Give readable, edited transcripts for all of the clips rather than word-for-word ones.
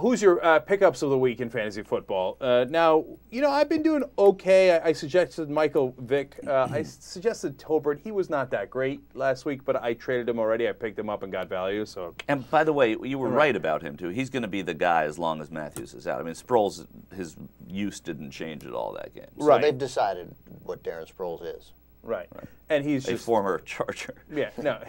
who's your pickups of the week in fantasy football? Now, I've been doing okay. I suggested Michael Vick. I suggested Tolbert. He was not that great last week, but I traded him already. I picked him up and got value. So. And by the way, you were right about him too. He's going to be the guy as long as Matthews is out. I mean, Sproles, his use didn't change at all that game. So they've decided what Darren Sproles is. Right. And he's a just former Charger. No,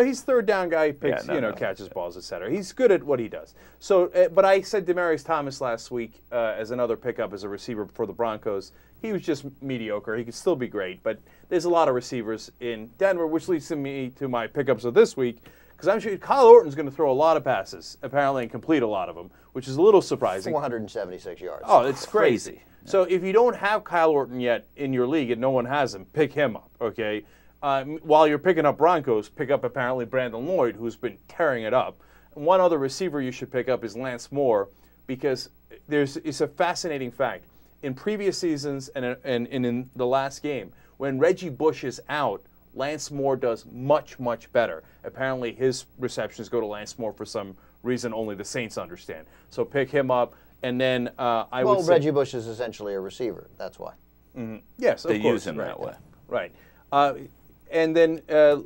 he's third down guy, picks, catches balls, etc. He's good at what he does. So, but I said Demaryius Thomas last week as another pickup as a receiver for the Broncos. He was just mediocre. He could still be great, but there's a lot of receivers in Denver, which leads me to my pickups of this week, because I'm sure Kyle Orton's going to throw a lot of passes, apparently, and complete a lot of them, which is a little surprising. 476 yards. Oh, it's crazy. So if you don't have Kyle Orton yet in your league and no one has him, pick him up, okay? While you're picking up Broncos, pick up apparently Brandon Lloyd, who's been tearing it up. And one other receiver you should pick up is Lance Moore, because it's a fascinating fact. In previous seasons and in the last game, when Reggie Bush is out, Lance Moore does much, much better. Apparently his receptions go to Lance Moore for some reason only the Saints understand. So pick him up. And then I would say Reggie Bush is essentially a receiver. That's why. Mm-hmm. Yes, of course. They use him that way. Right. And then,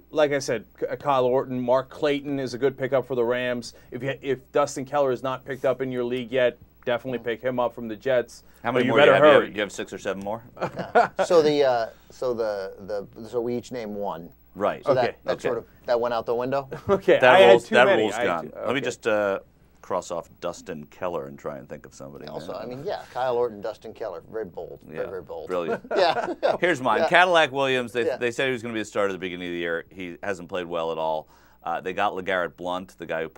like I said, Kyle Orton, Mark Clayton is a good pickup for the Rams. If Dustin Keller is not picked up in your league yet, definitely pick him up from the Jets. How many more do you have? hurry. Do you have 6 or 7 more? So we each name one. Right. So that sort of went out the window. Okay. That rule's gone. Let me just cross off Dustin Keller and try and think of somebody. Also, I mean, Kyle Orton, Dustin Keller, very bold, very bold. Brilliant. Yeah. Here's mine. Cadillac Williams, they said he was going to be the starter at the beginning of the year. He hasn't played well at all. They got Legarrette Blount, the guy who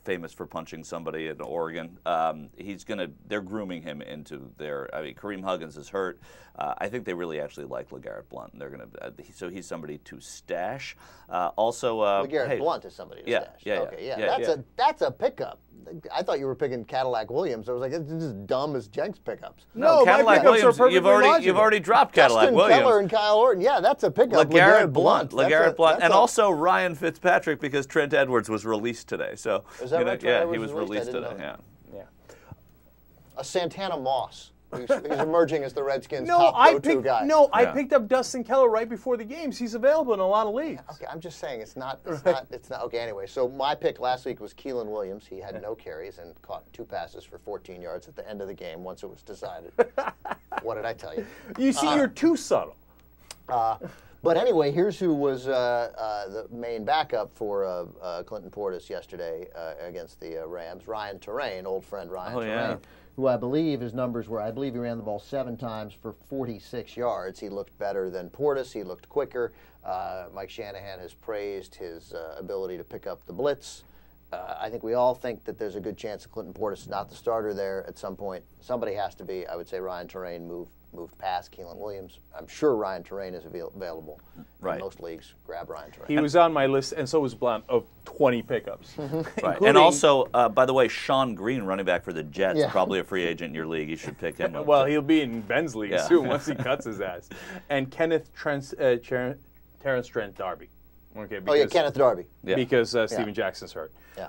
famous for punching somebody in Oregon. They're grooming him into Kareem Huggins is hurt. I think they really actually like Legarrette Blount. So he's somebody to stash. Legarrette Blount is somebody to stash. That's a pickup. I thought you were picking Cadillac Williams. I was like, it's just dumb as Jenk's pickups. No, Cadillac Williams. You've already dropped Cadillac Williams. Dustin Keller and Kyle Orton. Yeah, that's a pickup. Legarrette Blount. And also Ryan Fitzpatrick, because Trent Edwards was released today. So is that right? Yeah, he was released today. Yeah. A Santana Moss. He's emerging as the Redskins' top go-to guy. I picked up Dustin Keller right before the games. He's available in a lot of leagues. Okay, I'm just saying it's not. Okay, anyway, so my pick last week was Killin Williams. He had no carries and caught 2 passes for 14 yards at the end of the game once it was decided. What did I tell you? You see, you're too subtle. But anyway, here's who was the main backup for Clinton Portis yesterday against the Rams. Ryan Terrain, old friend Ryan Terrain. Who I believe his numbers were, he ran the ball 7 times for 46 yards. He looked better than Portis. He looked quicker. Mike Shanahan has praised his ability to pick up the blitz. I think we all think that there's a good chance that Clinton Portis is not the starter there at some point. Somebody has to be. I would say Ryan Terrain moved past Killin Williams. I'm sure Ryan Terrain is available in most leagues. Grab Ryan Terrain. He was on my list, and so was Blount, of 20 pickups. Right. And also, by the way, Shawn Green, running back for the Jets, probably a free agent in your league. You should pick him up. Well, he'll be in Ben's league soon once he cuts his ass. And Terrence Trent D'Arby. Okay, Kenneth Darby. Because Steven Jackson's hurt. Yeah.